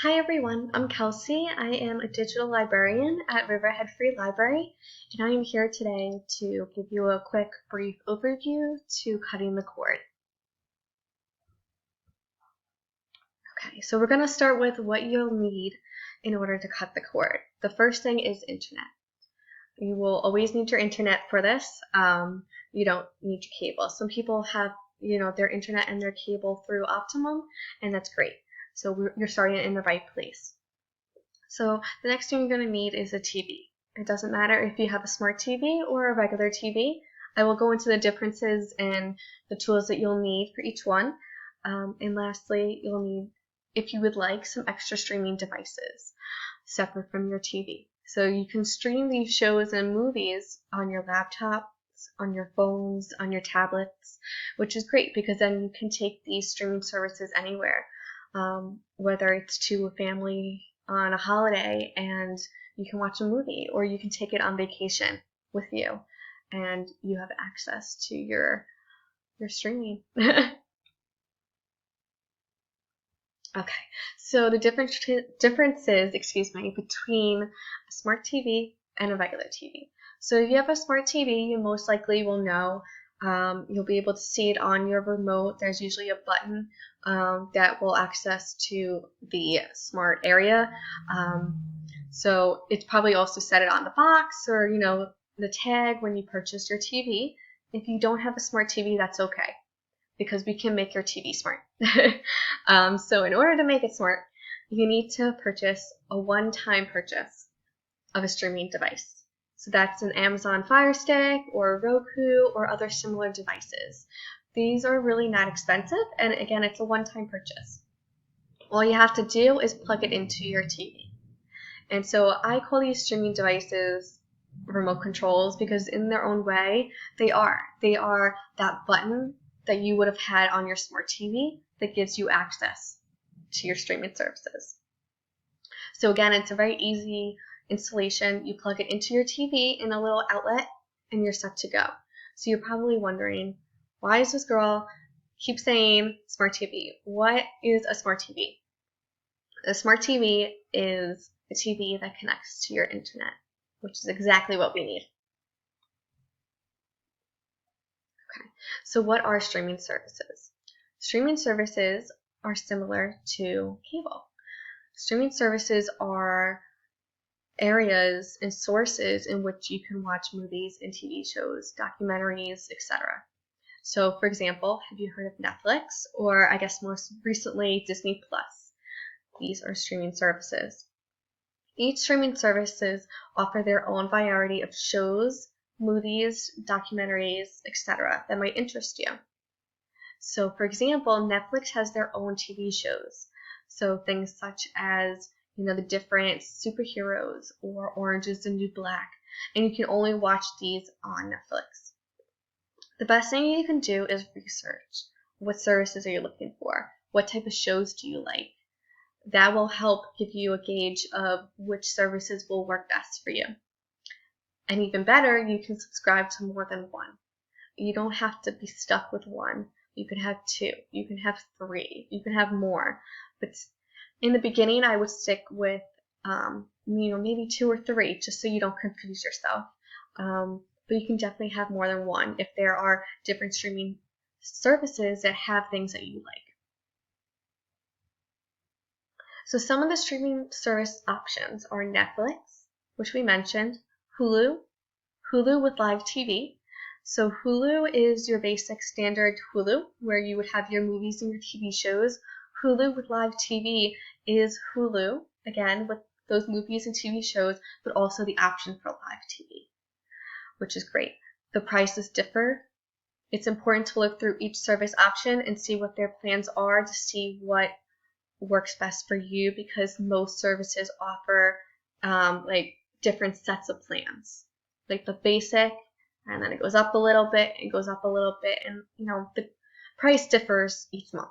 Hi everyone, I'm Kelsey. I am a digital librarian at Riverhead Free Library, and I am here today to give you a quick, brief overview to cutting the cord. Okay, so we're going to start with what you'll need in order to cut the cord. The first thing is internet. You will always need your internet for this. You don't need your cable. Some people have, their internet and their cable through Optimum, and that's great. So you're starting in the right place. So the next thing you're going to need is a TV. It doesn't matter if you have a smart TV or a regular TV. I will go into the differences and the tools that you'll need for each one. And lastly, you'll need, if you would like, some extra streaming devices separate from your TV. So you can stream these shows and movies on your laptops, on your phones, on your tablets, which is great because then you can take these streaming services anywhere. Whether it's to a family on a holiday and you can watch a movie, or you can take it on vacation with you and you have access to your streaming. Okay, so the differences between a smart TV and a regular TV. So if you have a smart TV, you most likely will know you'll be able to see it on your remote. There's usually a button that will access to the smart area. So it's probably also set it on the box or, the tag when you purchase your TV. If you don't have a smart TV, that's okay, because we can make your TV smart. So in order to make it smart, you need to purchase a one-time purchase of a streaming device. So that's an Amazon Fire Stick or Roku or other similar devices. These are really not expensive, and again, it's a one-time purchase. All you have to do is plug it into your TV. And so I call these streaming devices remote controls because in their own way, they are that button that you would have had on your smart TV that gives you access to your streaming services. So again, it's a very easy installation. You plug it into your TV in a little outlet and you're set to go. So you're probably wondering, why does this girl keep saying smart TV? What is a smart TV? A smart TV is a TV that connects to your internet, which is exactly what we need. Okay, so what are streaming services? Streaming services are similar to cable. Streaming services are areas and sources in which you can watch movies and TV shows, documentaries, etc. So, for example, have you heard of Netflix, or I guess most recently Disney Plus? These are streaming services. Each streaming services offer their own variety of shows, movies, documentaries, etc. that might interest you. So, for example, Netflix has their own TV shows. So things such as the different superheroes or Orange is the New Black, and you can only watch these on Netflix. The best thing you can do is research. What services are you looking for? What type of shows do you like? That will help give you a gauge of which services will work best for you. And even better, you can subscribe to more than one. You don't have to be stuck with one. You can have two. You can have three. You can have more. But in the beginning, I would stick with, maybe two or three, just so you don't confuse yourself. But you can definitely have more than one if there are different streaming services that have things that you like. So some of the streaming service options are Netflix, which we mentioned, Hulu with live TV. So Hulu is your basic standard Hulu, where you would have your movies and your TV shows. Hulu with live TV is Hulu, again, with those movies and TV shows, but also the option for live TV, which is great. The prices differ. It's important to look through each service option and see what their plans are to see what works best for you, because most services offer different sets of plans, like the basic, and then it goes up a little bit, it goes up a little bit, and the price differs each month.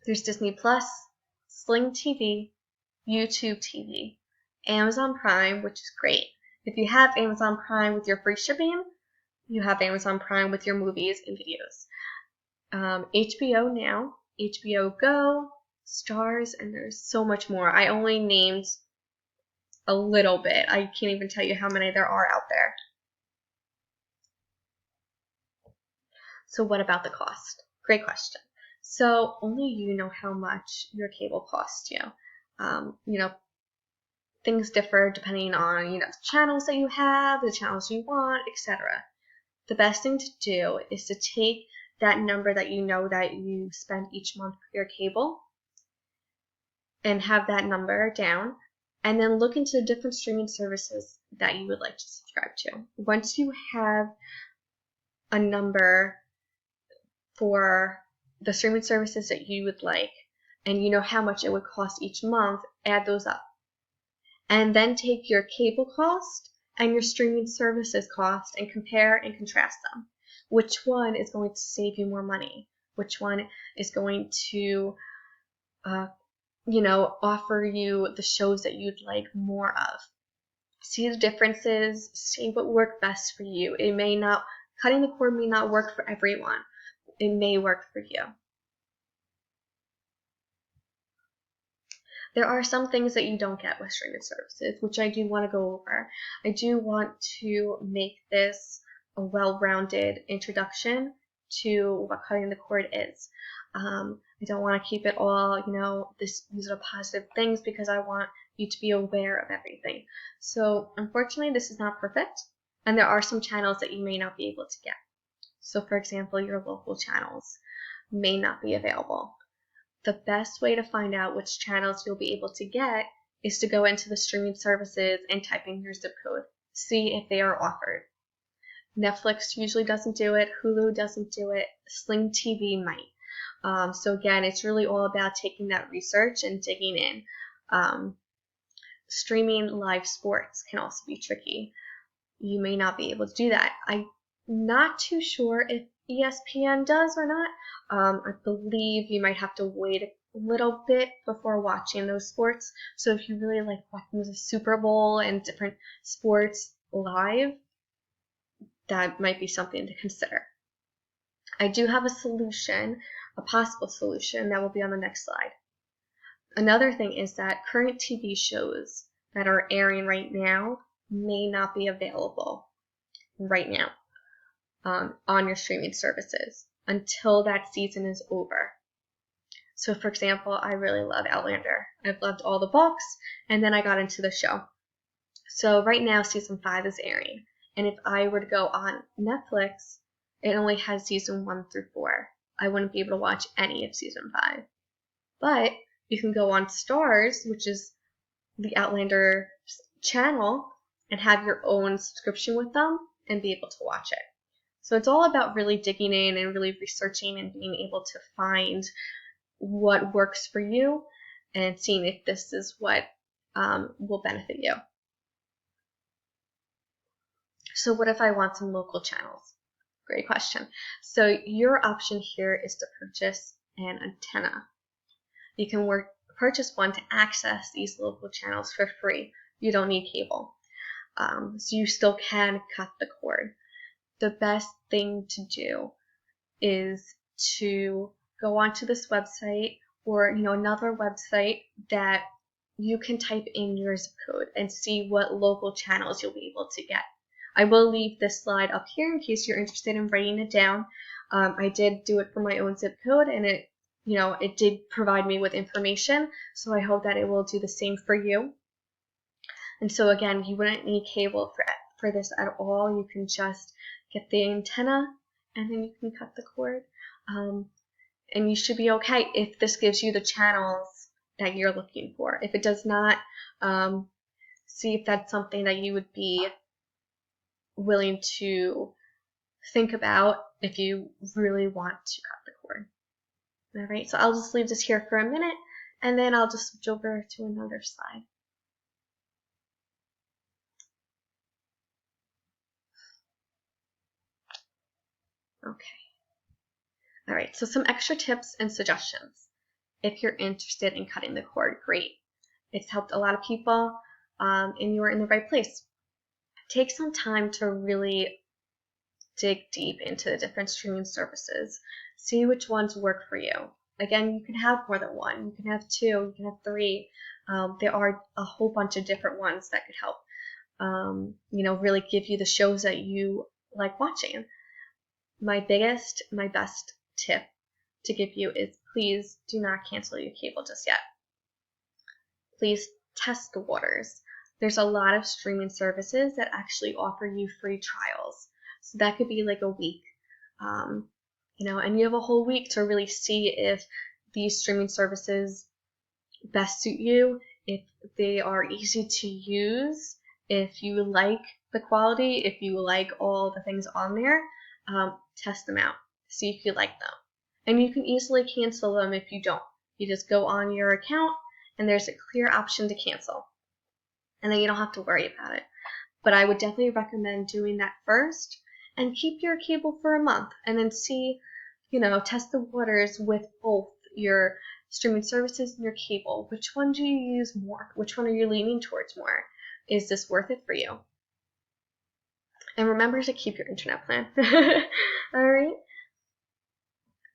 There's Disney Plus, Sling TV, YouTube TV, Amazon Prime, which is great. If you have Amazon Prime with your free shipping, you have Amazon Prime with your movies and videos. HBO Now, HBO Go, Stars, and there's so much more. I only named a little bit. I can't even tell you how many there are out there. So what about the cost? Great question. So only you know how much your cable costs you. Things differ depending on, the channels that you have, the channels you want, etc. The best thing to do is to take that number that you know that you spend each month for your cable and have that number down, and then look into the different streaming services that you would like to subscribe to. Once you have a number for the streaming services that you would like, and you know how much it would cost each month, add those up. And then take your cable cost and your streaming services cost and compare and contrast them. Which one is going to save you more money? Which one is going to offer you the shows that you'd like more of? See the differences, see what works best for you. Cutting the cord may not work for everyone. It may work for you. There are some things that you don't get with streaming services, which I do want to go over. I do want to make this a well-rounded introduction to what cutting the cord is. I don't want to keep it all, these are positive things, because I want you to be aware of everything. So unfortunately, this is not perfect, and there are some channels that you may not be able to get. So for example, your local channels may not be available. The best way to find out which channels you'll be able to get is to go into the streaming services and type in your zip code. See if they are offered. Netflix usually doesn't do it. Hulu doesn't do it. Sling TV might. So again, it's really all about taking that research and digging in. Streaming live sports can also be tricky. You may not be able to do that. I'm not too sure if ESPN does or not. I believe you might have to wait a little bit before watching those sports. So if you really like watching the Super Bowl and different sports live, that might be something to consider. I do have a solution, a possible solution, that will be on the next slide. Another thing is that current TV shows that are airing right now may not be available right now on your streaming services until that season is over. So for example, I really love Outlander. I've loved all the books, and then I got into the show. So right now season 5 is airing, and if I were to go on Netflix, it only has season 1 through 4. I wouldn't be able to watch any of season 5. But you can go on Stars, which is the Outlander channel, and have your own subscription with them and be able to watch it. So it's all about really digging in and really researching and being able to find what works for you and seeing if this is what will benefit you. So what if I want some local channels? Great question. So your option here is to purchase an antenna. You can purchase one to access these local channels for free. You don't need cable. So you still can cut the cord. The best thing to do is to go onto this website or another website that you can type in your zip code and see what local channels you'll be able to get. I will leave this slide up here in case you're interested in writing it down. I did do it for my own zip code, and it did provide me with information, so I hope that it will do the same for you. And so again, you wouldn't need cable for this at all. You can just get the antenna, and then you can cut the cord. And you should be okay if this gives you the channels that you're looking for. If it does not, see if that's something that you would be willing to think about if you really want to cut the cord. All right, so I'll just leave this here for a minute, and then I'll just switch over to another slide. Okay. All right, so some extra tips and suggestions. If you're interested in cutting the cord, great. It's helped a lot of people, and you are in the right place. Take some time to really dig deep into the different streaming services. See which ones work for you. again, you can have more than one. You can have two. You can have three. There are a whole bunch of different ones that could help, really give you the shows that you like watching. My best tip to give you is please do not cancel your cable just yet. Please test the waters. There's a lot of streaming services that actually offer you free trials. So that could be like a week, and you have a whole week to really see if these streaming services best suit you, if they are easy to use, if you like the quality, if you like all the things on there. Test them out, see if you like them. And you can easily cancel them if you don't. You just go on your account and there's a clear option to cancel. And then you don't have to worry about it. But I would definitely recommend doing that first and keep your cable for a month and then see, test the waters with both your streaming services and your cable. Which one do you use more? Which one are you leaning towards more? Is this worth it for you? And remember to keep your internet plan. All right.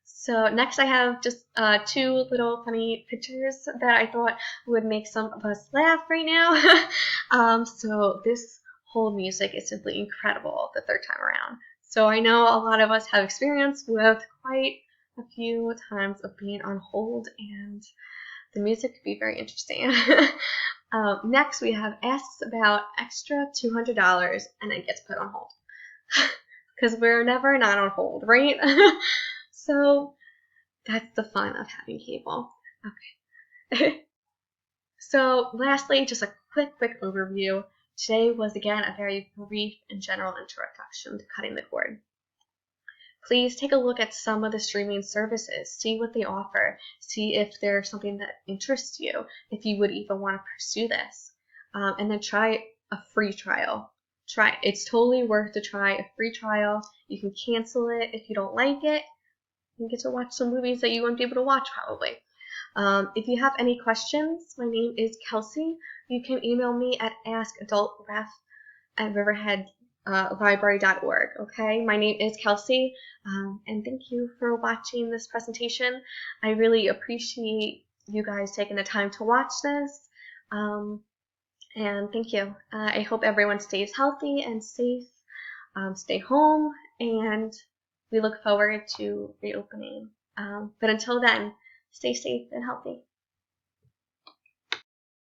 So next I have just two little funny pictures that I thought would make some of us laugh right now. So this hold music is simply incredible the third time around. So I know a lot of us have experience with quite a few times of being on hold, and the music could be very interesting. Next we have asks about extra $200 and then gets put on hold. Because we're never not on hold, right? So that's the fun of having cable. Okay. So lastly, just a quick overview. Today was again a very brief and general introduction to cutting the cord. Please take a look at some of the streaming services, see what they offer, see if there's something that interests you, if you would even want to pursue this, and then try a free trial. It's totally worth to try a free trial. You can cancel it if you don't like it. You get to watch some movies that you won't be able to watch probably. If you have any questions, my name is Kelsey. You can email me at askadultref@riverheadlibrary.org. Okay, my name is Kelsey, and thank you for watching this presentation. I really appreciate you guys taking the time to watch this, and thank you. I hope everyone stays healthy and safe. Stay home, and we look forward to reopening. But until then, stay safe and healthy.